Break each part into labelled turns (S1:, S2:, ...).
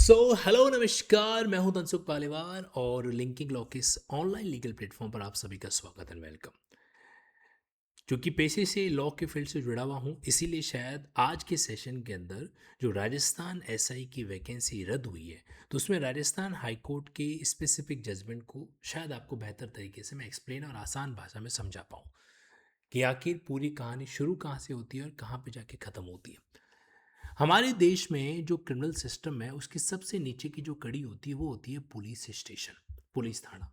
S1: Hello नमस्कार। मैं हूं तनसुख पालीवाल और लिंकिंग लॉ के इस ऑनलाइन लीगल प्लेटफॉर्म पर आप सभी का स्वागत एंड वेलकम। क्योंकि पेशे से लॉ के फील्ड से जुड़ा हुआ हूं, इसीलिए शायद आज के सेशन के अंदर जो राजस्थान एसआई की वैकेंसी रद्द हुई है, तो उसमें राजस्थान हाई कोर्ट के स्पेसिफिक जजमेंट को शायद आपको बेहतर तरीके से मैं एक्सप्लेन और आसान भाषा में समझा पाऊँ कि आखिर पूरी कहानी शुरू कहाँ से होती है और कहाँ पे जाके ख़त्म होती है। हमारे देश में जो क्रिमिनल सिस्टम है उसकी सबसे नीचे की जो कड़ी होती है वो होती है पुलिस स्टेशन, पुलिस थाना।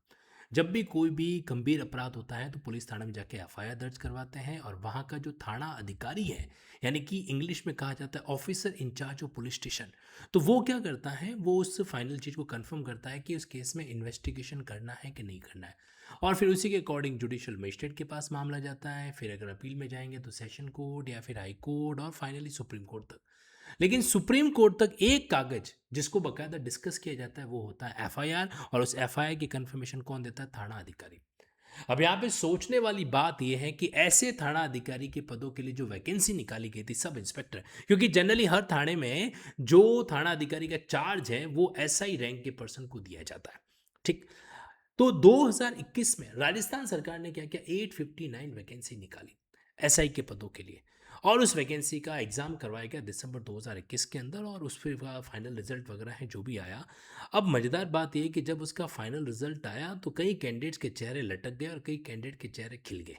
S1: जब भी कोई भी गंभीर अपराध होता है तो पुलिस थाने में जाके एफआईआर दर्ज करवाते हैं और वहाँ का जो थाना अधिकारी है, यानी कि इंग्लिश में कहा जाता है officer incharge of police station, तो वो क्या करता है, वो उस फाइनल चीज़ को कंफर्म करता है कि उस केस में इन्वेस्टिगेशन करना है कि नहीं करना है। और फिर उसी के अकॉर्डिंग जुडिशियल मजिस्ट्रेट के पास मामला जाता है, फिर अगर अपील में जाएंगे तो सेशन कोर्ट या फिर हाई कोर्ट और फाइनली सुप्रीम कोर्ट तक। लेकिन सुप्रीम कोर्ट तक एक कागज जिसको बकायदा डिस्कस किया जाता है वो होता है एफआईआर, और उस एफआईआर की कंफर्मेशन कौन देता है? थाना अधिकारी। अब यहाँ पे सोचने वाली बात यह है कि ऐसे थाना अधिकारी के पदों के लिए जो वैकेंसी निकाली गई थी सब इंस्पेक्टर, क्योंकि जनरली हर थाने में जो थाना अधिकारी का चार्ज है वो एसआई रैंक के पर्सन को दिया जाता है। ठीक। तो 2021 में राजस्थान सरकार ने क्या किया, 859 वैकेंसी निकाली एसआई के पदों के लिए, और उस वैकेंसी का एग्ज़ाम करवाया गया दिसंबर 2021 के अंदर, और उस फिर का फाइनल रिजल्ट वगैरह है जो भी आया। अब मज़ेदार बात यह कि जब उसका फाइनल रिजल्ट आया तो कई कैंडिडेट्स के चेहरे लटक गए और कई कैंडिडेट के चेहरे खिल गए।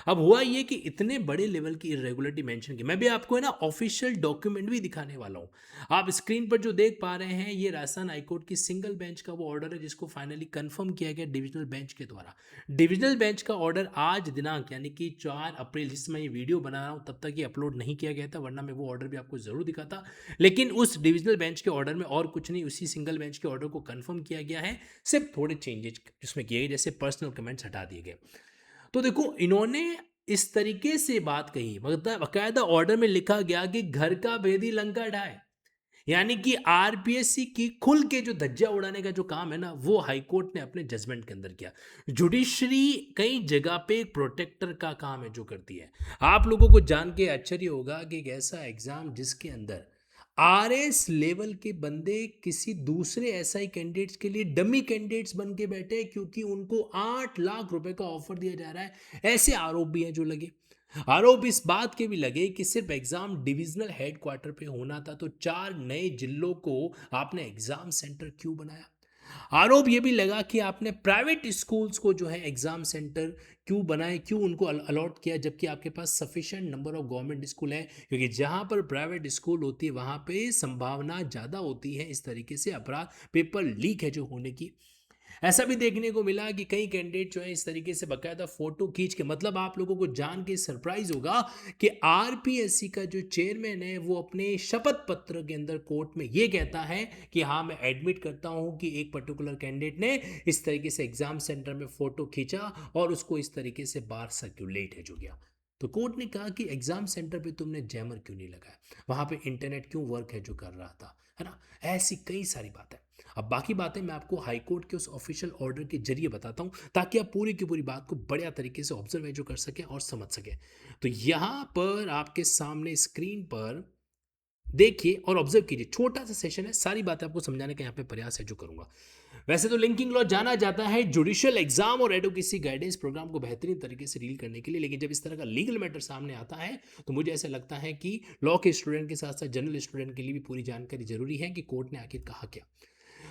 S1: अब हुआ ये कि इतने बड़े लेवल की इरेगुलरिटी मेंशन की, मैं भी आपको है ना ऑफिशियल डॉक्यूमेंट भी दिखाने वाला हूँ। आप स्क्रीन पर जो देख पा रहे हैं ये राजस्थान हाईकोर्ट की सिंगल बेंच का वो ऑर्डर है जिसको फाइनली कंफर्म किया गया डिविजनल बेंच के द्वारा। डिविजनल बेंच का ऑर्डर आज दिनांक यानी कि 4 अप्रैल, जिस मैं ये वीडियो बना रहा हूँ तब तक ये अपलोड नहीं किया गया था, वरना मैं वो ऑर्डर भी आपको जरूर दिखाता। लेकिन उस डिविजनल बेंच के ऑर्डर में और कुछ नहीं, उसी सिंगल बेंच के ऑर्डर को कंफर्म किया गया है, सिर्फ थोड़े चेंजेस जिसमें किए गए, जैसे पर्सनल कमेंट्स हटा दिए गए। तो देखो इन्होंने इस तरीके से बात कही, मतलब बाकायदा ऑर्डर में लिखा गया कि घर का भेदी लंका ढाए, यानी कि आरपीएससी की खुल के जो धज्जियां उड़ाने का जो काम है ना वो हाईकोर्ट ने अपने जजमेंट के अंदर किया। जुडिशरी कई जगह पे प्रोटेक्टर का काम है जो करती है। आप लोगों को जान के आश्चर्य होगा कि एक ऐसा एग्जाम जिसके अंदर आरएस लेवल के बंदे किसी दूसरे एसआई कैंडिडेट्स के लिए डमी कैंडिडेट्स बन के बैठे क्योंकि उनको 8 लाख रुपए का ऑफर दिया जा रहा है, ऐसे आरोप भी हैं जो लगे। आरोप इस बात के भी लगे कि सिर्फ एग्जाम डिविजनल हेडक्वार्टर पे होना था तो 4 नए जिलों को आपने एग्जाम सेंटर क्यों बनाया। आरोप यह भी लगा कि आपने प्राइवेट स्कूल्स को जो है एग्जाम सेंटर क्यों बनाए, क्यों उनको अलॉट किया, जबकि आपके पास sufficient number of government school है, क्योंकि जहां पर प्राइवेट स्कूल होती है वहां पे संभावना ज़्यादा होती है इस तरीके से अपराध, पेपर लीक है जो होने की। ऐसा भी देखने को मिला कि कई कैंडिडेट जो है इस तरीके से बकायदा फोटो खींच के, मतलब आप लोगों को जान के सरप्राइज होगा कि आरपीएससी का जो चेयरमैन है वो अपने शपथ पत्र के अंदर कोर्ट में ये कहता है कि हाँ मैं एडमिट करता हूं कि एक पर्टिकुलर कैंडिडेट ने इस तरीके से एग्जाम सेंटर में फोटो खींचा और उसको इस तरीके से बाहर सर्कुलेट है जो गया। तो कोर्ट ने कहा कि एग्जाम सेंटर पे तुमने जैमर क्यों नहीं लगाया, वहां पे इंटरनेट क्यों वर्क है जो कर रहा था, है ना। ऐसी कई सारी बातें। अब बाकी बातें मैं आपको हाई कोर्ट के उस ऑफिशियल ऑर्डर के जरिए बताता हूं ताकि आप पूरी की पूरी बात को बढ़िया तरीके से ऑब्जर्व जो कर सकें और समझ सकें। तो यहां पर आपके सामने स्क्रीन पर देखिए और ऑब्जर्व कीजिए, छोटा सा सेशन है, सारी बातें आपको समझाने का यहाँ पे प्रयास है जो करूंगा। वैसे तो लिंकिंग लॉ जाना जाता है जुडिशियल एग्जाम और एडवोकेसी गाइडेंस प्रोग्राम को बेहतरीन तरीके से डील करने के लिए, लेकिन जब इस तरह का लीगल मैटर सामने आता है तो मुझे ऐसा लगता है कि लॉ के स्टूडेंट के साथ साथ जनरल स्टूडेंट के लिए भी पूरी जानकारी जरूरी है कि कोर्ट ने आखिर कहा क्या।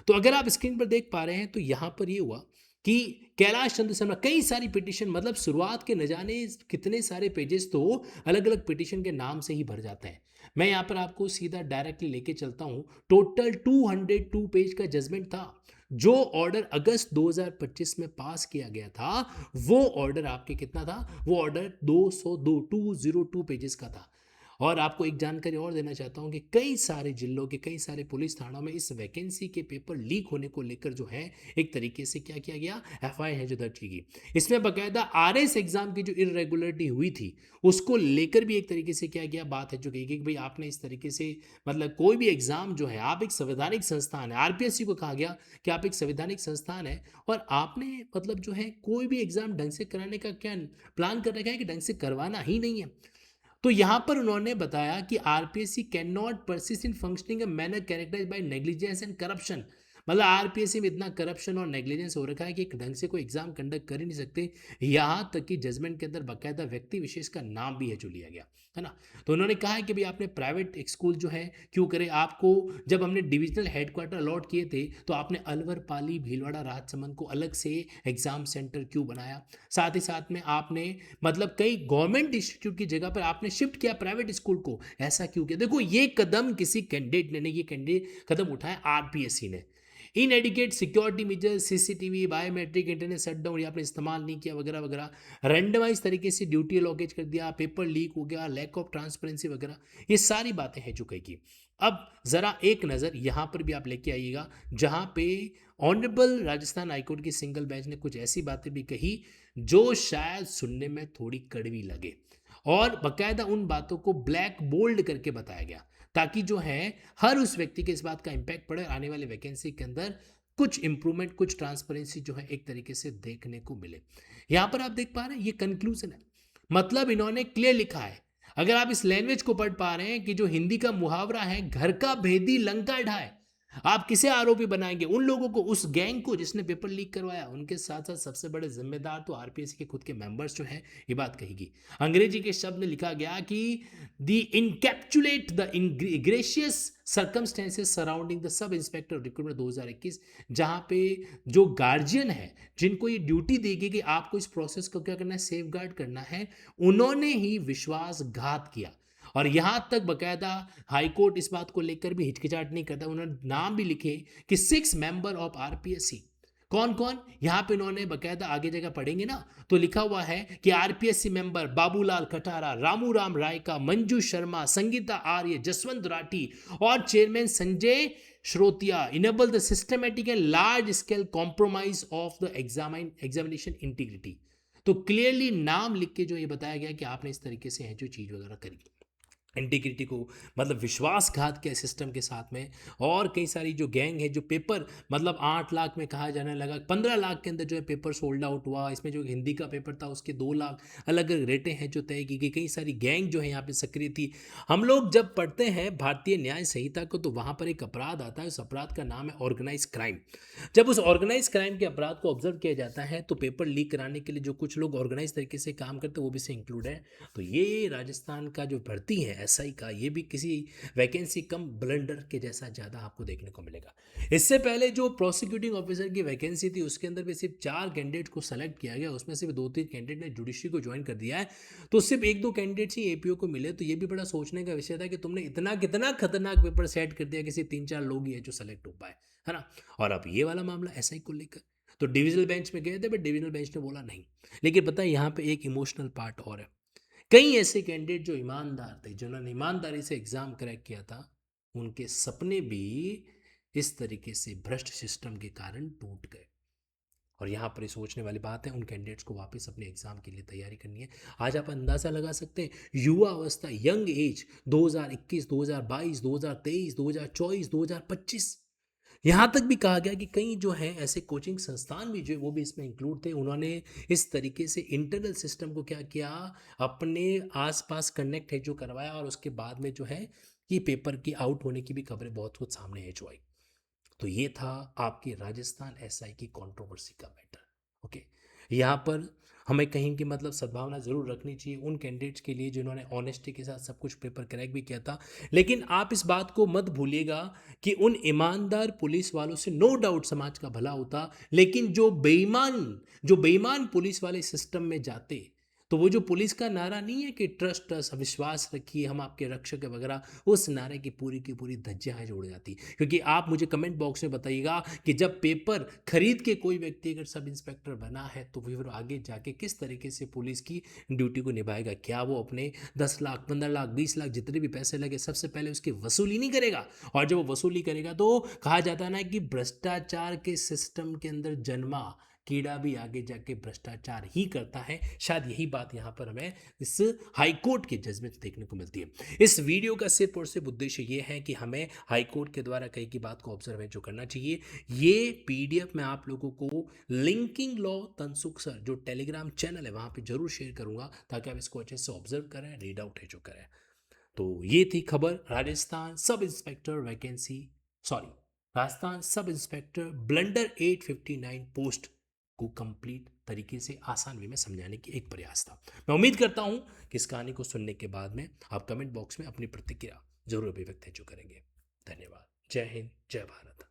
S1: तो अगर आप स्क्रीन पर देख पा रहे हैं तो यहां पर ये हुआ कि कैलाश चंद्र शर्मा कई सारी पिटीशन, मतलब शुरुआत के न जाने कितने सारे पेजेस तो अलग अलग पिटीशन के नाम से ही भर जाते हैं। मैं यहां पर आपको सीधा डायरेक्टली लेके चलता हूं। टोटल 202 पेज का जजमेंट था। जो ऑर्डर अगस्त 2025 में पास किया गया था वो ऑर्डर आपके कितना था, वो ऑर्डर 202 पेजेस का था। और आपको एक जानकारी और देना चाहता हूं कि कई सारे जिलों के कई सारे पुलिस थानों में इस वैकेंसी के पेपर लीक होने को लेकर जो है एक तरीके से क्या किया गया, एफआईआर है जो दर्ज की गई। इसमें बकायदा आरएस एग्जाम की जो इरेगुलरिटी हुई थी उसको लेकर भी एक तरीके से क्या गया, बात है जो कही गई कि भाई आपने इस तरीके से, मतलब कोई भी एग्जाम जो है, आप एक संवैधानिक संस्थान है, आरपीएससी को कहा गया कि आप एक संवैधानिक संस्थान है और आपने मतलब जो है कोई भी एग्जाम ढंग से कराने का क्या प्लान कर रखा है कि ढंग से करवाना ही नहीं है। तो यहां पर उन्होंने बताया कि RPSC can not persist in functioning a manner characterised by negligence and corruption. मतलब आरपीएससी में इतना करप्शन और नेग्लिजेंस हो रखा है कि एक ढंग से कोई एग्जाम कंडक्ट कर ही नहीं सकते। यहां तक कि जजमेंट के अंदर बाकायदा व्यक्ति विशेष का नाम भी है जो लिया गया है ना। तो उन्होंने कहा है कि भाई आपने प्राइवेट स्कूल जो है क्यों करे, आपको जब हमने डिविजनल हेडक्वार्टर अलॉट किए थे तो आपने अलवर, पाली, भीलवाड़ा, राजसमंद को अलग से एग्जाम सेंटर क्यों बनाया। साथ ही साथ में आपने मतलब कई गवर्नमेंट इंस्टीट्यूट की जगह पर आपने शिफ्ट किया प्राइवेट स्कूल को, ऐसा क्यों किया। देखो ये कदम किसी कैंडिडेट ने नहीं, ये कैंडिडेट कदम उठाया आरपीएससी ने। Inadequate security measures, CCTV, biometric, internet shutdown ये आपने इस्तेमाल नहीं किया वगैरह वगैरह, रैंडमाइज तरीके से ड्यूटी लॉकेज कर दिया, पेपर लीक हो गया, लैक ऑफ ट्रांसपेरेंसी वगैरह, ये सारी बातें हैं जो कही। अब जरा एक नज़र यहाँ पर भी आप लेके आइएगा जहाँ पे ऑनरेबल राजस्थान हाईकोर्ट की सिंगल बेंच ने कुछ ऐसी बातें भी कही जो शायद सुनने में थोड़ी कड़वी लगे, और बकायदा उन बातों को ब्लैक बोल्ड करके बताया गया ताकि जो है हर उस व्यक्ति के इस बात का इंपैक्ट पड़े, आने वाले वैकेंसी के अंदर कुछ इंप्रूवमेंट, कुछ ट्रांसपेरेंसी जो है एक तरीके से देखने को मिले। यहां पर आप देख पा रहे हैं ये कंक्लूजन है, मतलब इन्होंने क्लियर लिखा है। अगर आप इस लैंग्वेज को पढ़ पा रहे हैं कि जो हिंदी का मुहावरा है, घर का भेदी लंका ढाए, आप किसे आरोपी बनाएंगे, उन लोगों को, उस गैंग को जिसने पेपर लीक करवाया, उनके साथ साथ सबसे बड़े जिम्मेदार तो आरपीएससी के खुद के मेंबर्स जो हैं, ये बात कहेगी। अंग्रेजी के शब्द में लिखा गया कि the encapsulate the egregious circumstances surrounding the sub inspector recruitment 2021, जहां पे जो गार्जियन है जिनको ये ड्यूटी दी गई कि आपको इस प्रोसेस को क्या करना है, सेफ गार्ड करना है, उन्होंने ही विश्वासघात किया। और यहां तक बकायदा हाईकोर्ट इस बात को लेकर भी हिचकिचाहट नहीं करता, उन्होंने नाम भी लिखे कि 6 मेंबर ऑफ आरपीएससी। कौन कौन, यहां पे उन्होंने बकायदा आगे जगह पढ़ेंगे ना तो लिखा हुआ है कि आरपीएससी मेंबर बाबूलाल खटारा, रामू राम रायका, मंजू शर्मा, संगीता आर्य, जसवंत राठी और chairman Sanjay Shrotriya enable the systematic and large scale compromise of the examination integrity. तो क्लियरली नाम लिख के जो ये बताया गया कि आपने इस तरीके से है जो चीज वगैरह करी, इंटीग्रिटी को मतलब विश्वासघात के सिस्टम के साथ में। और कई सारी जो गैंग है जो पेपर मतलब 8 लाख में कहा जाने लगा, 15 लाख के अंदर जो है पेपर सोल्ड आउट हुआ, इसमें जो हिंदी का पेपर था उसके 2 लाख, अलग अलग रेटें हैं जो तय की गई। कई सारी गैंग जो है यहाँ पे सक्रिय थी। हम लोग जब पढ़ते हैं भारतीय न्याय संहिता को तो वहाँ पर एक अपराध आता है, उस अपराध का नाम है ऑर्गेनाइज क्राइम। जब उस ऑर्गेनाइज क्राइम के अपराध को ऑब्जर्व किया जाता है तो पेपर लीक कराने के लिए जो कुछ लोग ऑर्गेनाइज तरीके से काम करते हैं वो भी से इंक्लूड है। तो ये राजस्थान का जो भर्ती है एसआई का, ये भी किसी वैकेंसी कम ब्लंडर के जैसा ज़्यादा आपको देखने को मिलेगा। इससे पहले जो प्रोसिक्यूटिंग ऑफिसर की वैकेंसी थी उसके अंदर भी सिर्फ 4 कैंडिडेट को सेलेक्ट किया गया, उसमें सिर्फ 2-3 कैंडिडेट ने जुडिशरी को ज्वाइन कर दिया है, तो सिर्फ 1-2 कैंडिडेट्स ही एपीओ को मिले। तो ये भी बड़ा सोचने का विषय था कि तुमने इतना कितना खतरनाक पेपर सेट कर दिया, किसी 3-4 लोग ही है जो सेलेक्ट हो पाए, है ना। और अब ये वाला मामला एसआई को लेकर तो डिविजनल बेंच में गए थे, बट डिविजनल बेंच ने बोला नहीं। लेकिन पता है यहाँ पे एक इमोशनल पार्ट और है, कई ऐसे कैंडिडेट जो ईमानदार थे, जिन्होंने ईमानदारी से एग्जाम क्रैक किया था, उनके सपने भी इस तरीके से भ्रष्ट सिस्टम के कारण टूट गए। और यहाँ पर ये सोचने वाली बात है, उन कैंडिडेट्स को वापस अपने एग्जाम के लिए तैयारी करनी है। आज आप अंदाजा लगा सकते हैं युवा अवस्था, यंग एज, 2021, 2022, 2023, 2024, 2025, यहाँ तक भी कहा गया कि कई जो है ऐसे कोचिंग संस्थान भी जो है वो भी इसमें इंक्लूड थे। उन्होंने इस तरीके से इंटरनल सिस्टम को क्या किया, अपने आसपास कनेक्ट है जो करवाया, और उसके बाद में जो है कि पेपर की आउट होने की भी खबरें बहुत कुछ सामने है जो आई। तो ये था आपकी राजस्थान एसआई की कंट्रोवर्सी का मैटर। ओके, यहाँ पर हमें कहीं की मतलब सद्भावना जरूर रखनी चाहिए उन कैंडिडेट्स के लिए जिन्होंने ऑनेस्टी के साथ सब कुछ पेपर क्रैक भी किया था। लेकिन आप इस बात को मत भूलिएगा कि उन ईमानदार पुलिस वालों से नो डाउट समाज का भला होता, लेकिन जो बेईमान पुलिस वाले सिस्टम में जाते, तो वो जो पुलिस का नारा नहीं है कि ट्रस्ट ट्रस्ट विश्वास रखिए हम आपके रक्षक है वगैरह, उस नारे की पूरी धज्जियां जोड़ जाती। क्योंकि आप मुझे कमेंट बॉक्स में बताइएगा कि जब पेपर खरीद के कोई व्यक्ति अगर सब इंस्पेक्टर बना है तो फिर आगे जाके किस तरीके से पुलिस की ड्यूटी को निभाएगा। क्या वो अपने 10 लाख, 15 लाख, 20 लाख जितने भी पैसे लगे सबसे पहले उसकी वसूली नहीं करेगा? और जब वो वसूली करेगा तो कहा जाता है ना कि भ्रष्टाचार के सिस्टम के अंदर जन्मा कीड़ा भी आगे जाके भ्रष्टाचार ही करता है। शायद यही बात यहाँ पर हमें इस हाईकोर्ट के जजमेंट से देखने को मिलती है। इस वीडियो का सिर्फ और सिर्फ उद्देश्य ये है कि हमें हाईकोर्ट के द्वारा कही की बात को ऑब्जर्व जो करना चाहिए। ये पीडीएफ मैं आप लोगों को लिंकिंग लॉ तनसुख सर जो टेलीग्राम चैनल है वहाँ पे जरूर शेयर करूँगा, ताकि आप इसको अच्छे से ऑब्जर्व करें, रीड आउट है जो करें। तो ये थी खबर Rajasthan sub inspector vacancy, sorry, Rajasthan sub inspector blunder 859 post को कंप्लीट तरीके से आसान वे में समझाने की एक प्रयास था। मैं उम्मीद करता हूं कि इस कहानी को सुनने के बाद में आप कमेंट बॉक्स में अपनी प्रतिक्रिया जरूर अभिव्यक्त जो करेंगे। धन्यवाद। जय हिंद, जय भारत।